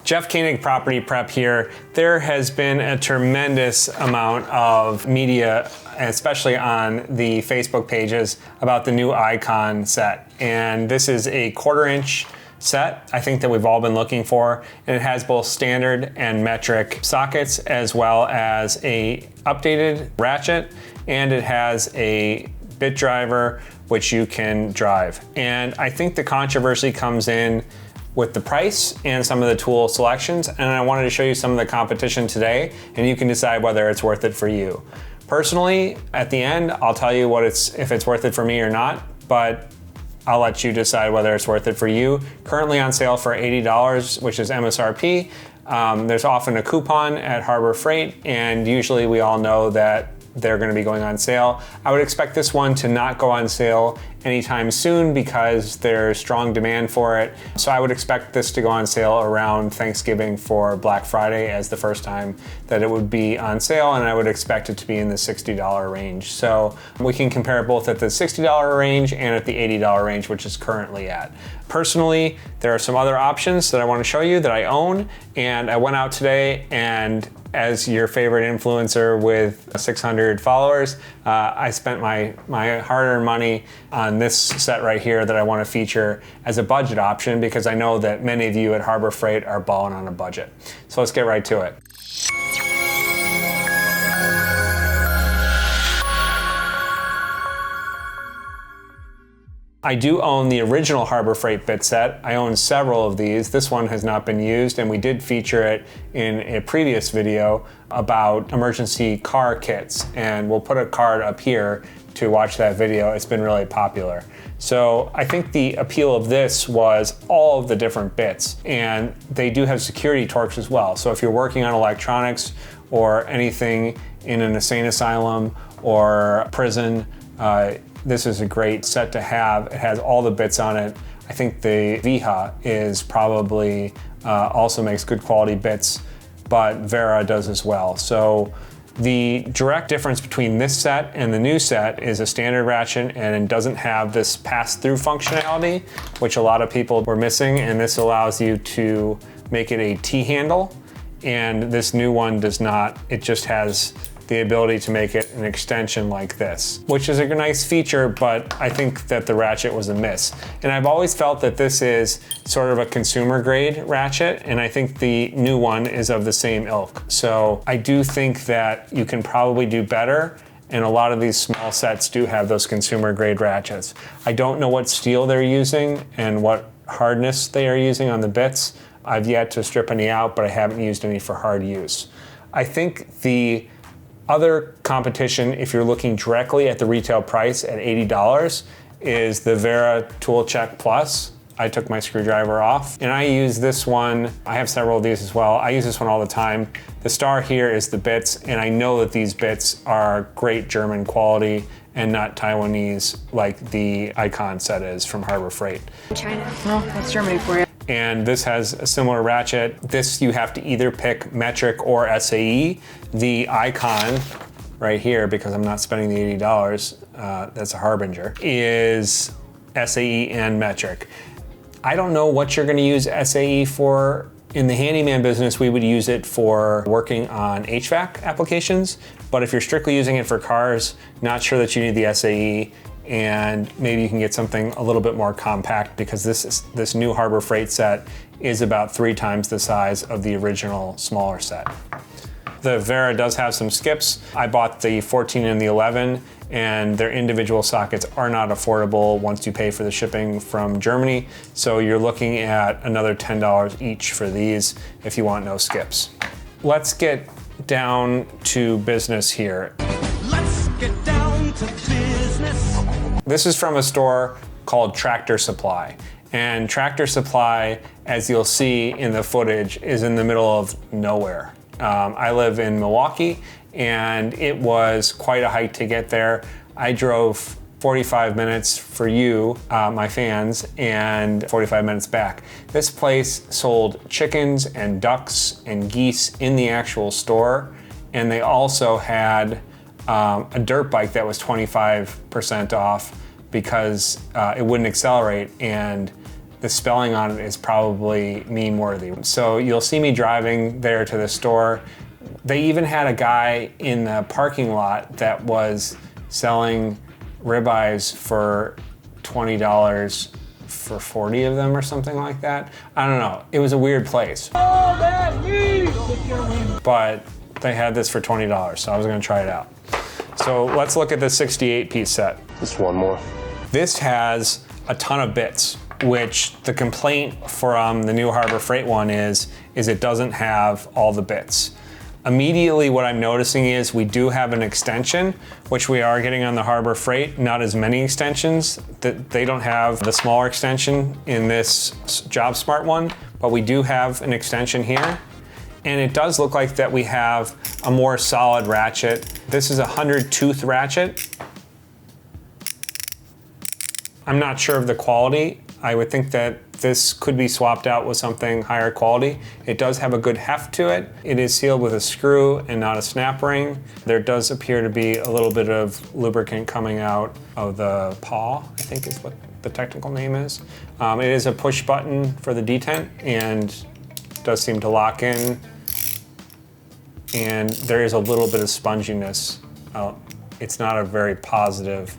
Jeff Koenig, Property Prep here. There has been a tremendous amount of media, especially on the Facebook pages, about the new Icon set. And this is a 1/4 inch set, I think, that we've all been looking for. And it has both standard and metric sockets, as well as a updated ratchet. And it has a bit driver, which you can drive. And I think the controversy comes in with the price and some of the tool selections, and I wanted to show you some of the competition today, and you can decide whether it's worth it for you. Personally, at the end, I'll tell you if it's worth it for me or not, but I'll let you decide whether it's worth it for you. Currently on sale for $80, which is MSRP. There's often a coupon at Harbor Freight, and usually we all know that they're going to be going on sale. I would expect this one to not go on sale anytime soon because there's strong demand for it. So I would expect this to go on sale around Thanksgiving for Black Friday as the first time that it would be on sale, and I would expect it to be in the $60 range. So we can compare it both at the $60 range and at the $80 range, which is currently at. Personally, there are some other options that I want to show you that I own, and I went out today, and as your favorite influencer with 600 followers, I spent my hard-earned money on this set right here that I want to feature as a budget option because I know that many of you at Harbor Freight are balling on a budget. So let's get right to it. I do own the original Harbor Freight bit set. I own several of these. This one has not been used, and we did feature it in a previous video about emergency car kits, and we'll put a card up here to watch that video. It's been really popular. So I think the appeal of this was all of the different bits, and they do have security torques as well. So if you're working on electronics or anything in an insane asylum or prison, this is a great set to have. It has all the bits on it. I think the Viha is probably also makes good quality bits, but Wera does as well. So the direct difference between this set and the new set is a standard ratchet, and it doesn't have this pass-through functionality, which a lot of people were missing, and this allows you to make it a T-handle, and this new one does not. It just has the ability to make it an extension like this, which is a nice feature, but I think that the ratchet was a miss. And I've always felt that this is sort of a consumer grade ratchet, and I think the new one is of the same ilk. So I do think that you can probably do better, and a lot of these small sets do have those consumer grade ratchets. I don't know what steel they're using and what hardness they are using on the bits. I've yet to strip any out, but I haven't used any for hard use. I think the other competition, if you're looking directly at the retail price at $80, is the Wera Tool Check Plus. I took my screwdriver off, and I use this one. I have several of these as well. I use this one all the time. The star here is the bits, and I know that these bits are great German quality and not Taiwanese like the Icon set is from Harbor Freight. China. Well, that's Germany for you. And this has a similar ratchet. This you have to either pick metric or SAE. The Icon right here, because I'm not spending the $80, that's a harbinger, is SAE and metric. I don't know what you're gonna use SAE for. In the handyman business, we would use it for working on HVAC applications, but if you're strictly using it for cars, not sure that you need the SAE, and maybe you can get something a little bit more compact because this new Harbor Freight set is about 3 times the size of the original smaller set. The Wera does have some skips. I bought the 14 and the 11, and their individual sockets are not affordable once you pay for the shipping from Germany. So you're looking at another $10 each for these if you want no skips. Let's get down to business here. Let's get down to business. This is from a store called Tractor Supply. And Tractor Supply, as you'll see in the footage, is in the middle of nowhere. I live in Milwaukee, and it was quite a hike to get there. I drove 45 minutes for you, my fans, and 45 minutes back. This place sold chickens and ducks and geese in the actual store, and they also had a dirt bike that was 25% off because it wouldn't accelerate, and the spelling on it is probably meme worthy. So you'll see me driving there to the store. They even had a guy in the parking lot that was selling ribeyes for $20 for 40 of them or something like that. I don't know. It was a weird place. But they had this for $20, so I was gonna try it out. So let's look at the 68-piece set. Just one more. This has a ton of bits, which the complaint from the new Harbor Freight one is it doesn't have all the bits. Immediately what I'm noticing is we do have an extension, which we are getting on the Harbor Freight, not as many extensions. They don't have the smaller extension in this JobSmart one, but we do have an extension here. And it does look like that we have a more solid ratchet. This is a 100-tooth ratchet. I'm not sure of the quality. I would think that this could be swapped out with something higher quality. It does have a good heft to it. It is sealed with a screw and not a snap ring. There does appear to be a little bit of lubricant coming out of the paw, I think is what the technical name is. It is a push button for the detent and does seem to lock in. And there is a little bit of sponginess. It's not a very positive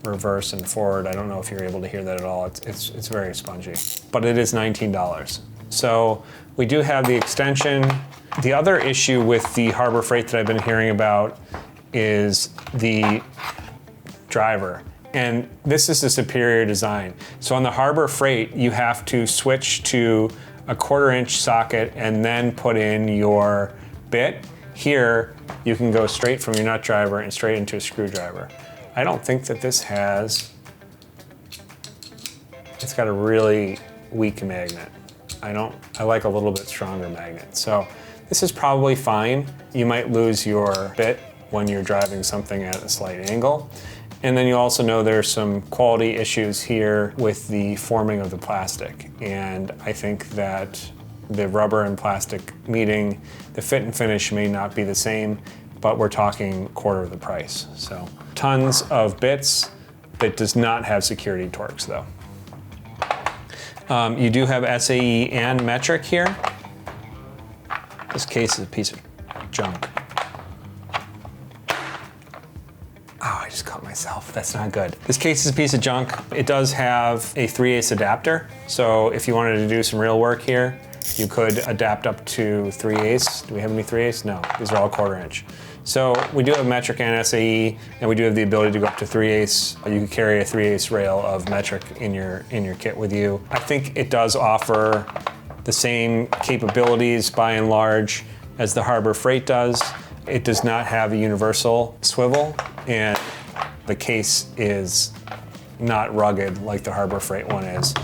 reverse and forward. I don't know if you're able to hear that at all. It's very spongy, but it is $19. So we do have the extension. The other issue with the Harbor Freight that I've been hearing about is the driver. And this is a superior design. So on the Harbor Freight, you have to switch to a 1/4-inch socket and then put in your bit. Here, you can go straight from your nut driver and straight into a screwdriver. I don't think that this has, it's got a really weak magnet. I like a little bit stronger magnet. So this is probably fine. You might lose your bit when you're driving something at a slight angle. And then you also know there's some quality issues here with the forming of the plastic. And I think that the rubber and plastic meeting, the fit and finish may not be the same, but we're talking 1/4 of the price. So tons of bits. That does not have security Torx though. You do have SAE and metric here. This case is a piece of junk. Oh, I just caught myself. That's not good. This case is a piece of junk. It does have a 3/8 adapter. So if you wanted to do some real work here, you could adapt up to 3/8. Do we have any 3/8? No, these are all 1/4-inch. So we do have metric and SAE, and we do have the ability to go up to 3/8. You can carry a 3/8 rail of metric in your kit with you. I think it does offer the same capabilities by and large as the Harbor Freight does. It does not have a universal swivel, and the case is not rugged like the Harbor Freight one is.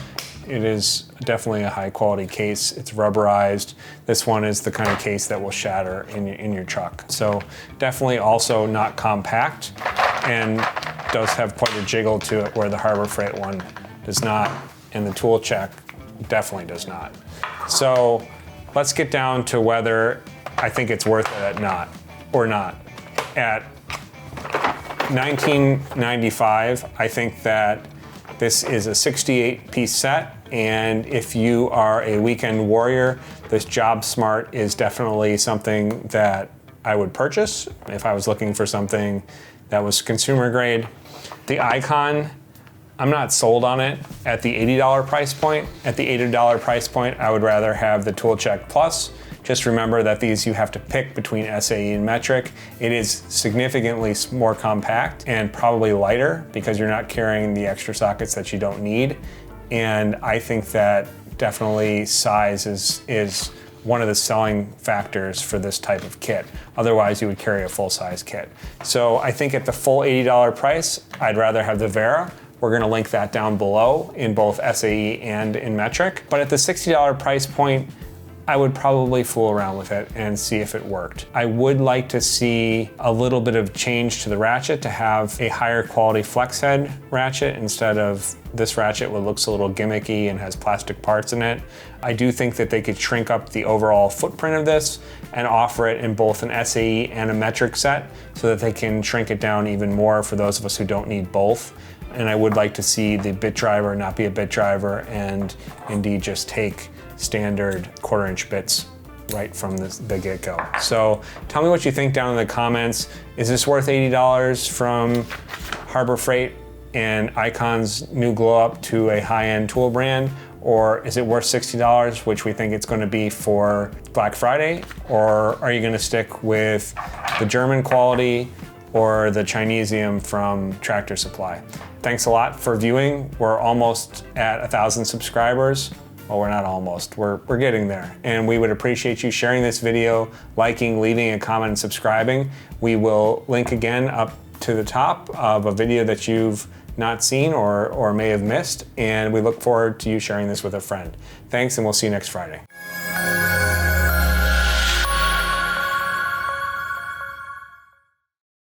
It is definitely a high quality case. It's rubberized. This one is the kind of case that will shatter in your truck. So definitely also not compact and does have quite a jiggle to it where the Harbor Freight one does not, and the tool check definitely does not. So let's get down to whether I think it's worth it at not. At $19.95, I think that this is a 68-piece set, and if you are a weekend warrior, this JobSmart is definitely something that I would purchase if I was looking for something that was consumer grade. The Icon, I'm not sold on it at the $80 price point. At the $80 price point, I would rather have the ToolCheck Plus. Just remember that these you have to pick between SAE and metric. It is significantly more compact and probably lighter because you're not carrying the extra sockets that you don't need. And I think that definitely size is one of the selling factors for this type of kit. Otherwise, you would carry a full-size kit. So I think at the full $80 price, I'd rather have the Wera. We're gonna link that down below in both SAE and in metric. But at the $60 price point, I would probably fool around with it and see if it worked. I would like to see a little bit of change to the ratchet to have a higher quality flex head ratchet instead of this ratchet, which looks a little gimmicky and has plastic parts in it. I do think that they could shrink up the overall footprint of this and offer it in both an SAE and a metric set so that they can shrink it down even more for those of us who don't need both. and I would like to see the bit driver not be a bit driver and indeed just take standard 1/4" bits right from the get-go. So tell me what you think down in the comments. Is this worth $80 from Harbor Freight and Icon's new glow up to a high-end tool brand? Or is it worth $60, which we think it's going to be for Black Friday? Or are you going to stick with the German quality or the Chinesium from Tractor Supply? Thanks a lot for viewing. We're almost at 1,000 subscribers. Well, we're not almost, we're getting there. And we would appreciate you sharing this video, liking, leaving a comment, and subscribing. We will link again up to the top of a video that you've not seen or may have missed, and we look forward to you sharing this with a friend. Thanks, and we'll see you next Friday.